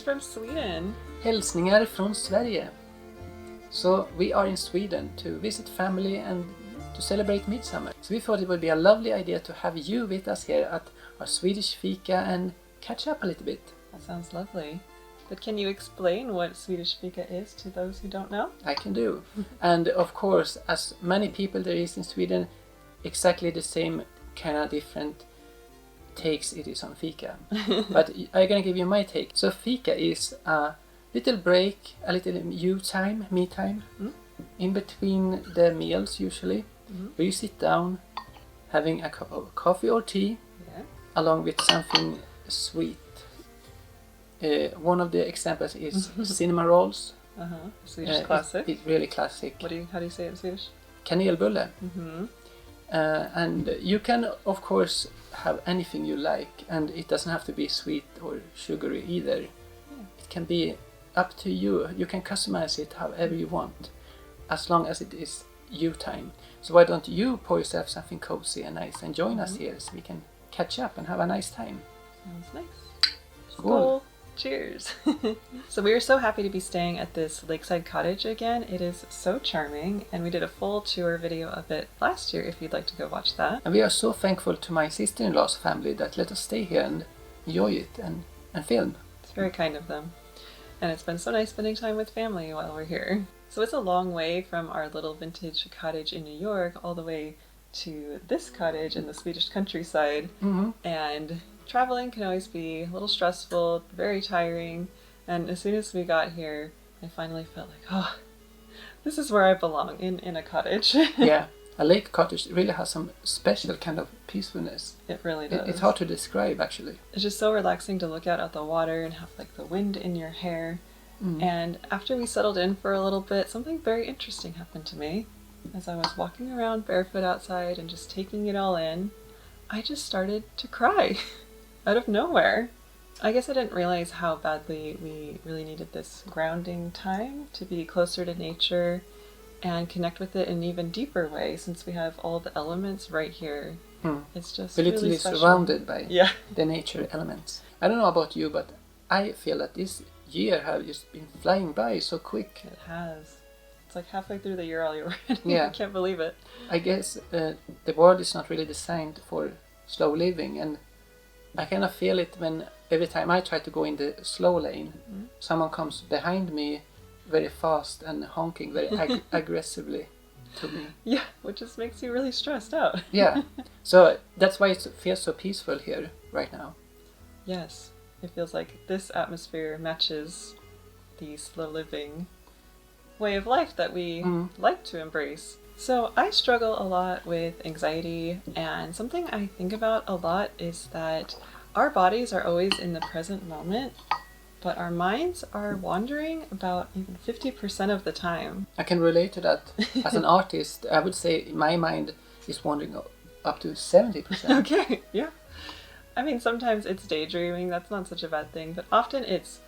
from Sweden. Hälsningar från Sverige. So we are in Sweden to visit family and to celebrate Midsummer. So we thought it would be a lovely idea to have you with us here at our Swedish Fika and catch up a little bit. That sounds lovely. But can you explain what Swedish Fika is to those who don't know? I can do. And of course, as many people there is in Sweden, exactly the same kind of different takes it is on Fika. But I'm gonna give you my take. So Fika is a little break, a little me time, in between the meals usually, where you sit down having a cup of coffee or tea, along with something sweet. One of the examples is cinnamon rolls. Swedish classic. It's really classic. How do you say it in Swedish? Kanelbulle. And you can of course have anything you like, and it doesn't have to be sweet or sugary either. It can be up to you. You can customize it however you want, as long as it is you time. So why don't you pour yourself something cozy and nice and join us here so we can catch up and have a nice time. Sounds nice. Cool. Cheers. So we are so happy to be staying at this Lakeside cottage again. It is so charming, and we did a full tour video of it last year if you'd like to go watch that. And we are so thankful to my sister-in-law's family that let us stay here and enjoy it and film. It's very kind of them. And it's been so nice spending time with family while we're here. So it's a long way from our little vintage cottage in New York all the way to this cottage in the Swedish countryside. And traveling can always be a little stressful, very tiring, and as soon as we got here, I finally felt like, oh, this is where I belong, in a cottage. Yeah, a lake cottage really has some special kind of peacefulness. It really does. It's hard to describe, actually. It's just so relaxing to look out at the water and have like the wind in your hair. And after we settled in for a little bit, something very interesting happened to me. As I was walking around barefoot outside and just taking it all in, I just started to cry. Out of nowhere. I guess I didn't realize how badly we really needed this grounding time to be closer to nature and connect with it in an even deeper way, since we have all the elements right here. It's just We're really literally special. surrounded by the nature elements. I don't know about you, but I feel that this year has just been flying by so quick. It has. It's like halfway through the year already. Yeah. I can't believe it. I guess the world is not really designed for slow living, and I kind of feel it when every time I try to go in the slow lane, someone comes behind me very fast and honking very aggressively to me. Yeah, which just makes you really stressed out. Yeah, so that's why it feels so peaceful here right now. Yes, it feels like this atmosphere matches the slow living way of life that we like to embrace. So I struggle a lot with anxiety, and something I think about a lot is that our bodies are always in the present moment, but our minds are wandering about even 50% of the time. I can relate to that. As an artist, I would say my mind is wandering up to 70%. Okay, yeah. I mean, sometimes it's daydreaming, that's not such a bad thing, but often it's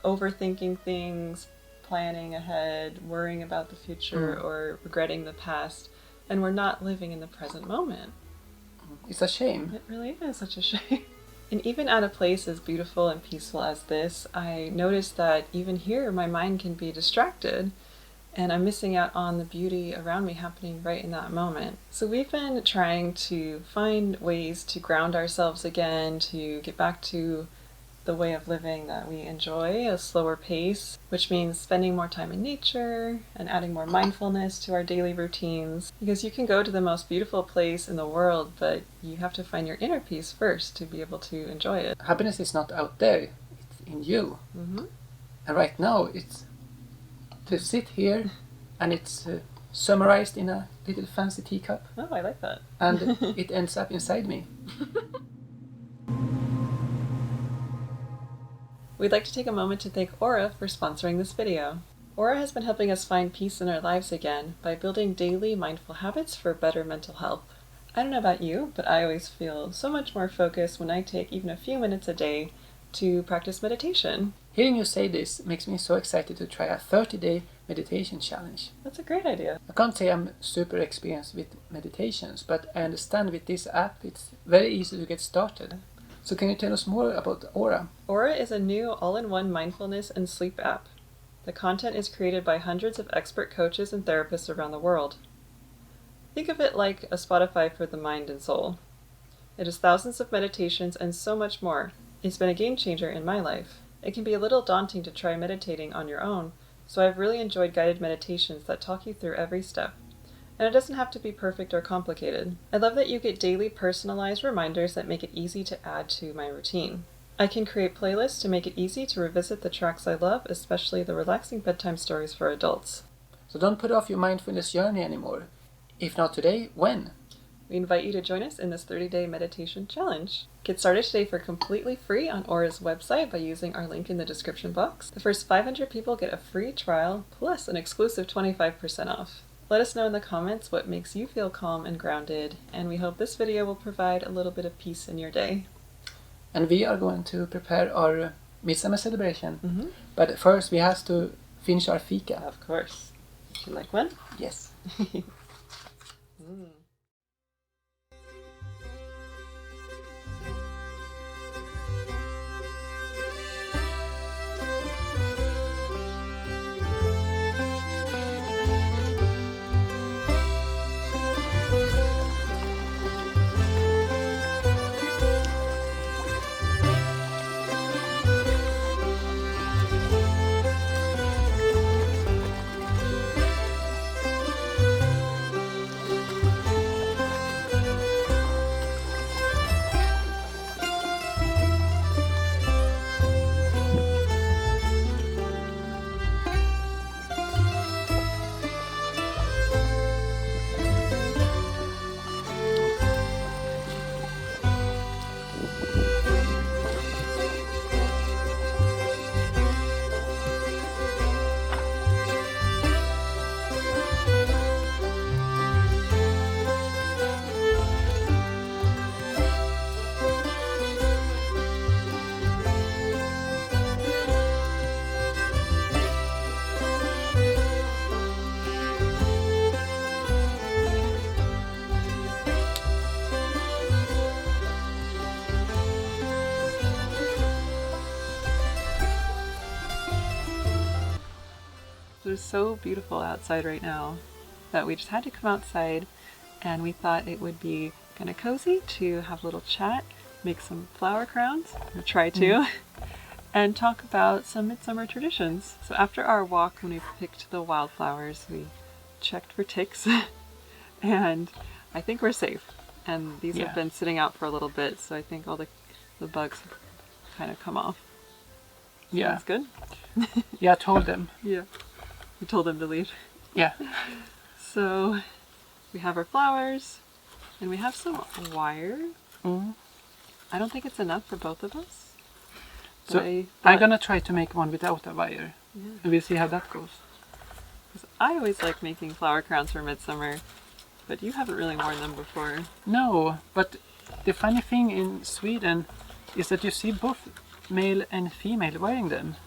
overthinking things, planning ahead, worrying about the future, or regretting the past, and we're not living in the present moment. It's a shame. It really is such a shame. And even at a place as beautiful and peaceful as this, I noticed that even here my mind can be distracted, and I'm missing out on the beauty around me happening right in that moment. So we've been trying to find ways to ground ourselves again, to get back to the way of living that we enjoy, a slower pace, which means spending more time in nature and adding more mindfulness to our daily routines. Because you can go to the most beautiful place in the world, but you have to find your inner peace first to be able to enjoy it. Happiness is not out there, it's in you. And right now it's to sit here, and it's summarized in a little fancy teacup. Oh, I like that. And it ends up inside me. We'd like to take a moment to thank Aura for sponsoring this video. Aura has been helping us find peace in our lives again by building daily mindful habits for better mental health. I don't know about you, but I always feel so much more focused when I take even a few minutes a day to practice meditation. Hearing you say this makes me so excited to try a 30-day meditation challenge. That's a great idea. I can't say I'm super experienced with meditations, but I understand with this app it's very easy to get started. So can you tell us more about Aura? Aura is a new all-in-one mindfulness and sleep app. The content is created by hundreds of expert coaches and therapists around the world. Think of it like a Spotify for the mind and soul. It has thousands of meditations and so much more. It's been a game changer in my life. It can be a little daunting to try meditating on your own, so I've really enjoyed guided meditations that talk you through every step. And it doesn't have to be perfect or complicated. I love that you get daily personalized reminders that make it easy to add to my routine. I can create playlists to make it easy to revisit the tracks I love, especially the relaxing bedtime stories for adults. So don't put off your mindfulness journey anymore. If not today, when? We invite you to join us in this 30-day meditation challenge. Get started today for completely free on Aura's website by using our link in the description box. The first 500 people get a free trial plus an exclusive 25% off. Let us know in the comments what makes you feel calm and grounded, and we hope this video will provide a little bit of peace in your day. And we are going to prepare our Midsummer celebration. Mm-hmm. But first we have to finish our Fika. Of course. Would you like one? Yes. Mm. It is so beautiful outside right now that we just had to come outside, and we thought it would be kind of cozy to have a little chat, make some flower crowns, I'm gonna try to, and talk about some midsummer traditions. So after our walk, when we picked the wildflowers, we checked for ticks, and I think we're safe. And these have been sitting out for a little bit, so I think all the bugs have kind of come off. Yeah. That's good? Yeah, I told them. Yeah. We told them to leave. Yeah. So we have our flowers, and we have some wire. Mm. I don't think it's enough for both of us. So I'm gonna try to make one without a wire. Yeah. And we'll see how that goes. 'Cause I always like making flower crowns for midsummer, but you haven't really worn them before. No, but the funny thing in Sweden is that you see both male and female wearing them.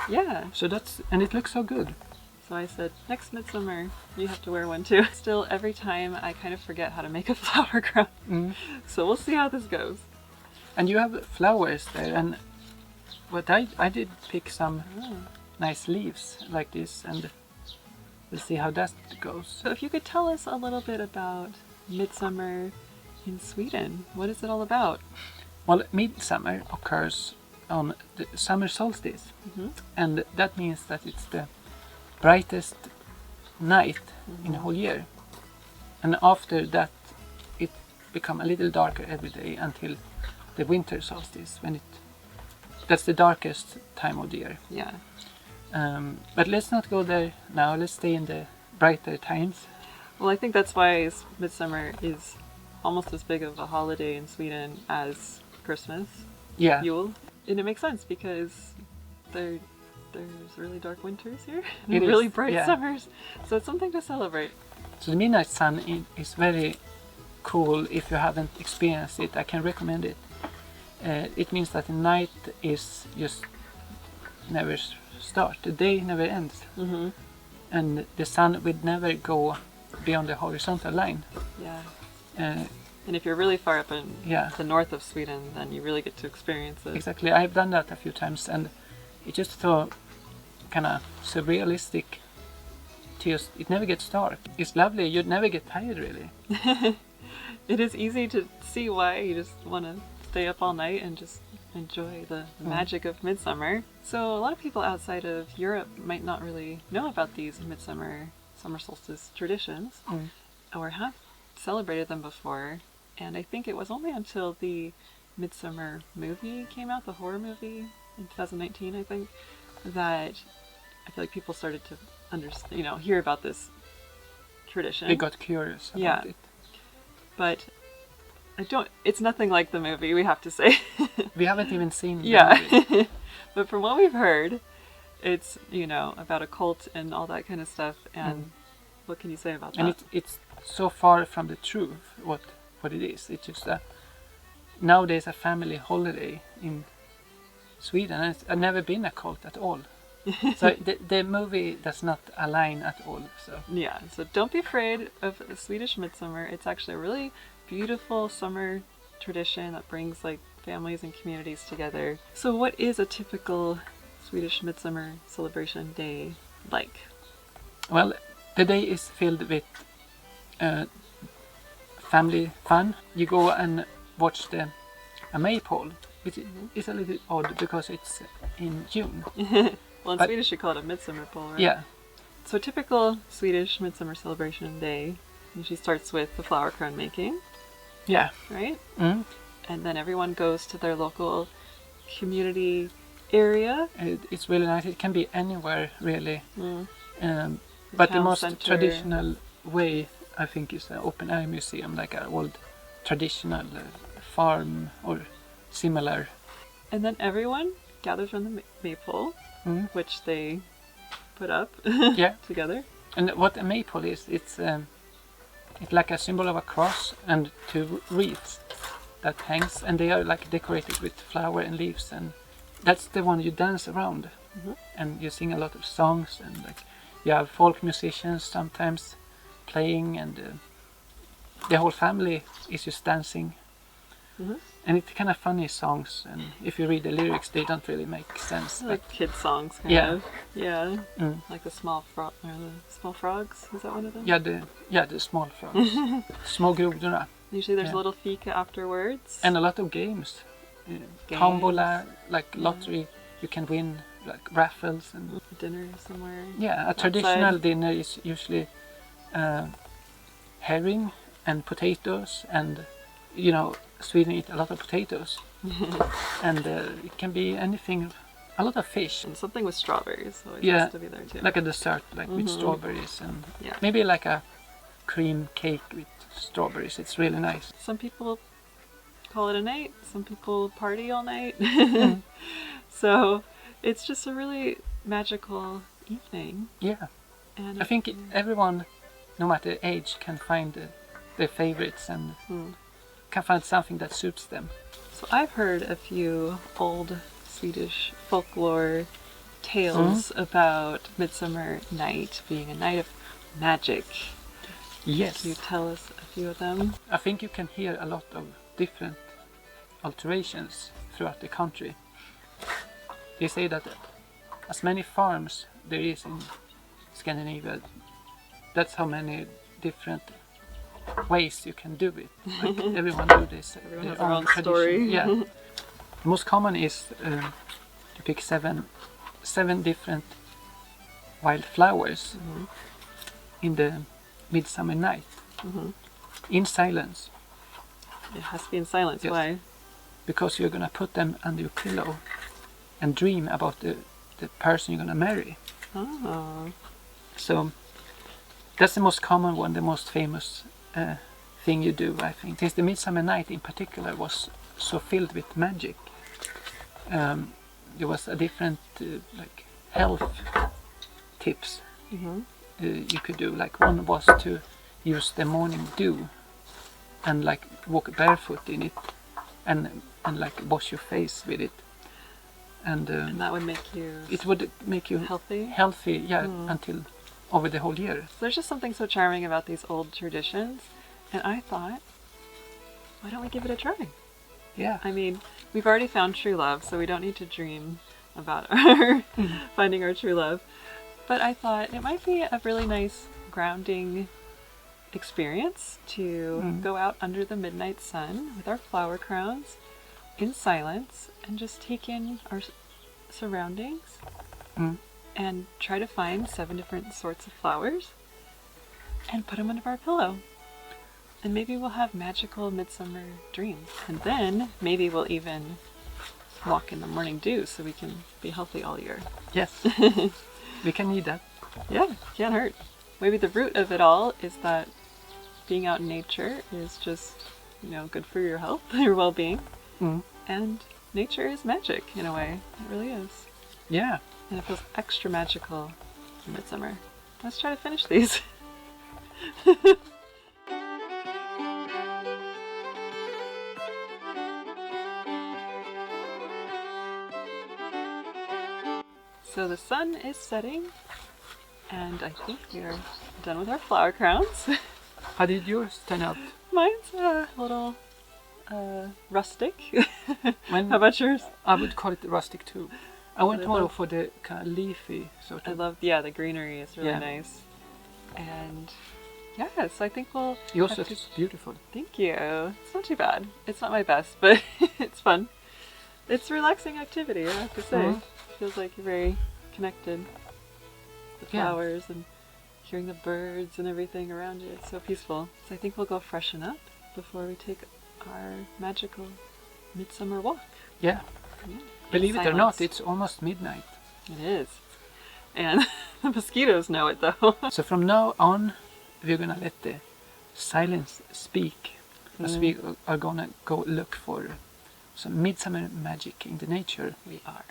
Yeah. So and it looks so good. So I said, next midsummer, you have to wear one too. Still, every time I kind of forget how to make a flower crown. Mm. So we'll see how this goes. And you have flowers there, and what I did pick some nice leaves like this, and we'll see how that goes. So if you could tell us a little bit about midsummer in Sweden. What is it all about? Well, midsummer occurs on the summer solstice, and that means that it's the brightest night in the whole year. And after that it becomes a little darker every day until the winter solstice, when that's the darkest time of the year. Yeah. But let's not go there now. Let's stay in the brighter times. Well, I think that's why midsummer is almost as big of a holiday in Sweden as Christmas, Yule. And it makes sense because there's really dark winters here and really bright summers, so it's something to celebrate. So the midnight sun is very cool. If you haven't experienced it, I can recommend it. It means that the night is just never start. The day never ends, and the sun will never go beyond the horizontal line. Yeah. And if you're really far up in Yeah. the north of Sweden, then you really get to experience it. Exactly. I've done that a few times, and it just so kind of surrealistic. It never gets dark. It's lovely. You'd never get tired, really. It is easy to see why you just want to stay up all night and just enjoy the magic of Midsummer. So a lot of people outside of Europe might not really know about these Midsummer, summer solstice traditions, or have celebrated them before. And I think it was only until the Midsommar movie came out, the horror movie in 2019, I think, that I feel like people started to understand, hear about this tradition. They got curious about it. But it's nothing like the movie, we have to say. We haven't even seen the movie. But from what we've heard, it's, about a cult and all that kind of stuff. And what can you say about that? And it's so far from the truth, what it is. It's just nowadays a family holiday in Sweden, and it's never been a cult at all. So the movie does not align at all. So don't be afraid of the Swedish Midsummer. It's actually a really beautiful summer tradition that brings like families and communities together. So what is a typical Swedish Midsummer celebration day like? Well, the day is filled with family fun. You go and watch a maypole, which is a little odd because it's in June. Well, in Swedish you call it a midsummer pole, right? Yeah. So typical Swedish midsummer celebration day usually starts with the flower crown making. Yeah. Right? Mm. And then everyone goes to their local community area. It's really nice. It can be anywhere, really. But the most traditional way, I think, is an open air museum, like an old traditional farm or similar. And then everyone gathers around the maypole, which they put up together. And what a maypole is, it's like a symbol of a cross and two wreaths that hangs, and they are like decorated with flower and leaves, and that's the one you dance around. And you sing a lot of songs, and like you have folk musicians sometimes playing, and the whole family is just dancing. And it's kind of funny songs, and if you read the lyrics, they don't really make sense. Like kid songs, kind of. Yeah. Like the small frogs. Is that one of them? Yeah, the small frogs. Små grodorna. Usually there's a little fika afterwards. And a lot of games. Tombola, like lottery. You can win like raffles and dinner somewhere. Yeah, a traditional dinner is usually herring and potatoes, and Sweden eat a lot of potatoes. And it can be anything, a lot of fish. And something with strawberries, so it has to be there too. Like a dessert, like with strawberries, and maybe like a cream cake with strawberries. It's really nice. Some people call it a night, some people party all night. So it's just a really magical evening. Yeah. And I think everyone, no matter age, can find their favorites and can find something that suits them. So I've heard a few old Swedish folklore tales about Midsummer Night being a night of magic. Yes. Can you tell us a few of them? I think you can hear a lot of different alterations throughout the country. They say that as many farms there is in Scandinavia, that's how many different ways you can do it. Like everyone do this. Everyone has their own story. Yeah. The most common is to pick seven different wildflowers in the midsummer night in silence. It has to be in silence. Yes. Why? Because you're gonna put them under your pillow and dream about the person you're gonna marry. Oh. So that's the most common one, the most famous thing you do, I think. Since the Midsummer Night in particular was so filled with magic, there was a different like health tips you could do. Like one was to use the morning dew and like walk barefoot in it and like wash your face with it. And that would make you... It would make you healthy? Healthy, until over the whole year. So there's just something so charming about these old traditions. And I thought why don't we give it a try? Yeah. I mean, we've already found true love, so we don't need to dream about our finding our true love. But I thought it might be a really nice grounding experience to go out under the midnight sun with our flower crowns in silence and just take in our surroundings and try to find 7 different sorts of flowers and put them under our pillow. And maybe we'll have magical midsummer dreams. And then maybe we'll even walk in the morning dew so we can be healthy all year. Yes. We can need that. Yeah, can't hurt. Maybe the root of it all is that being out in nature is just, good for your health, your well-being. And nature is magic in a way. It really is. Yeah. And it feels extra magical in midsummer. Let's try to finish these. So the sun is setting, and I think we are done with our flower crowns. How did yours turn out? Mine's a little rustic. How about yours? I would call it rustic too. I went more love- for the kind of leafy sort I of. love, the greenery is really Yeah. nice. And so I think we'll Yours have to- is beautiful. Thank you. It's not too bad. It's not my best, but it's fun. It's relaxing activity, I have to say. Feels like you're very connected with the Yeah. flowers and hearing the birds and everything around you. It's so peaceful. So I think we'll go freshen up before we take our magical midsummer walk. Yeah. Yeah. Believe it or not, Silence. it's almost midnight. It is. And the mosquitoes know it though. So from now on, we're gonna let the silence speak. As we are gonna go look for some midsummer magic in the nature. We are.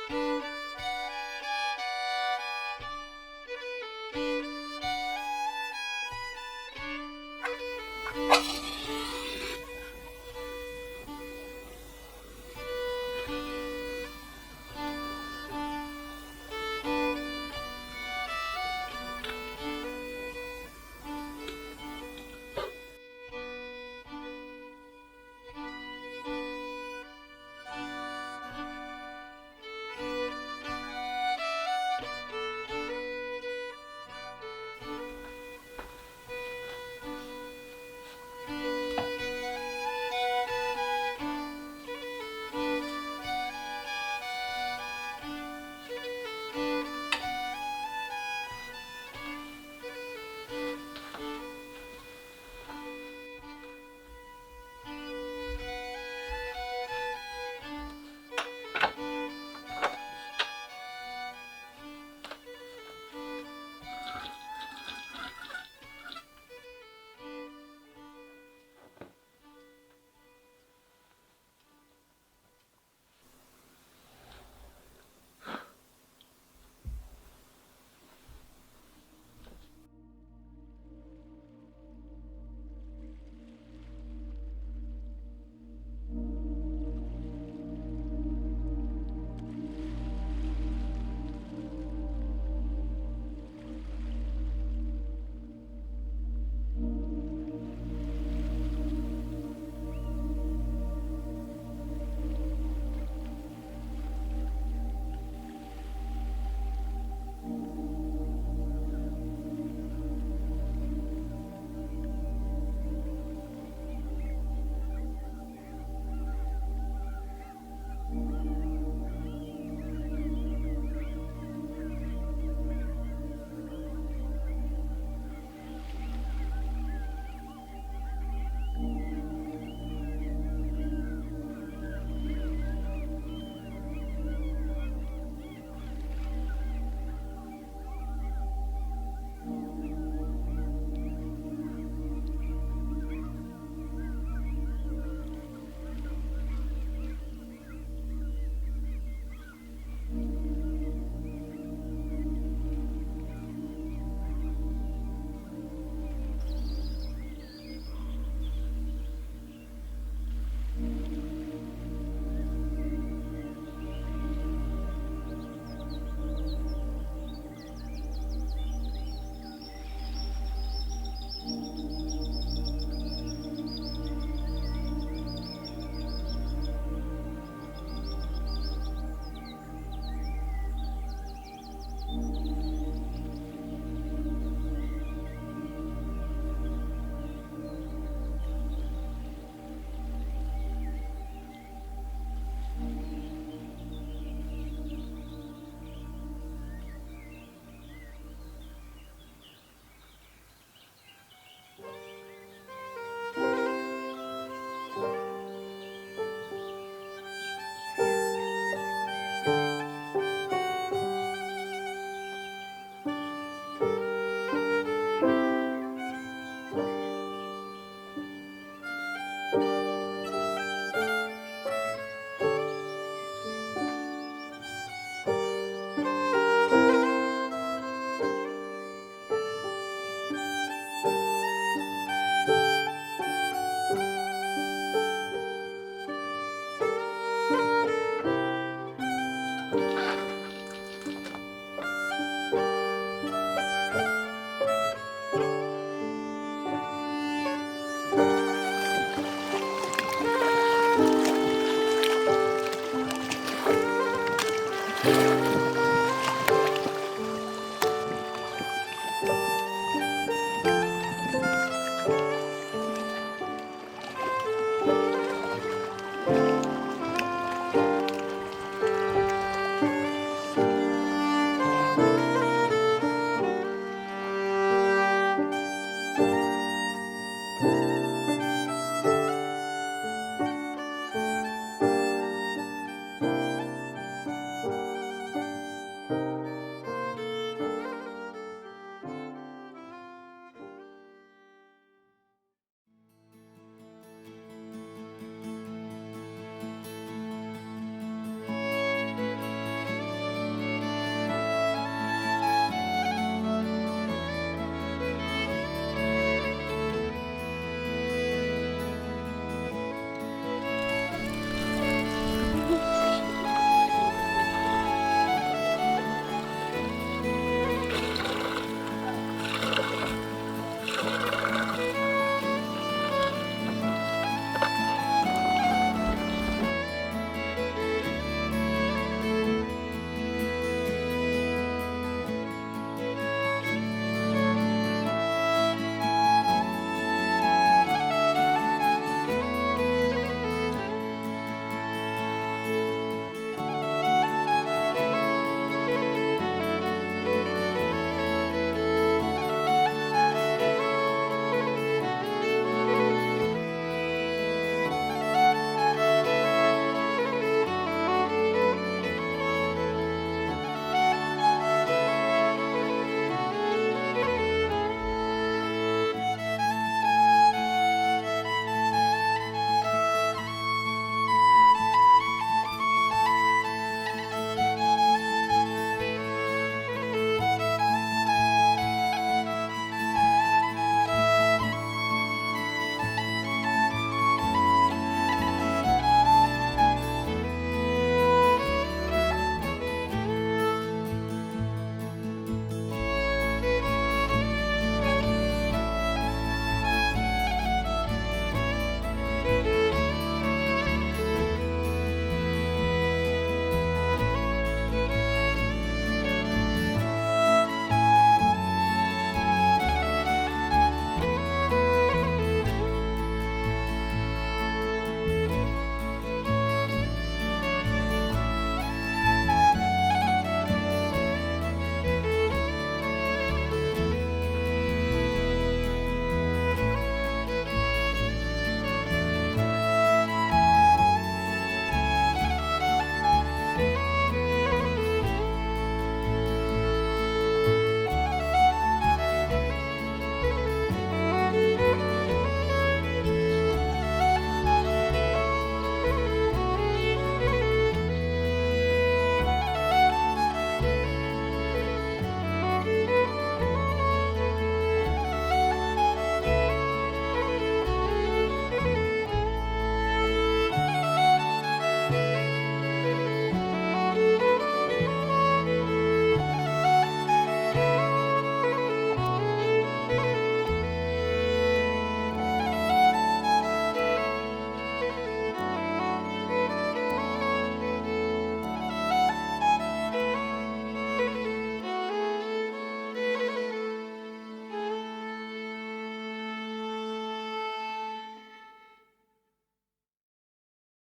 Bye.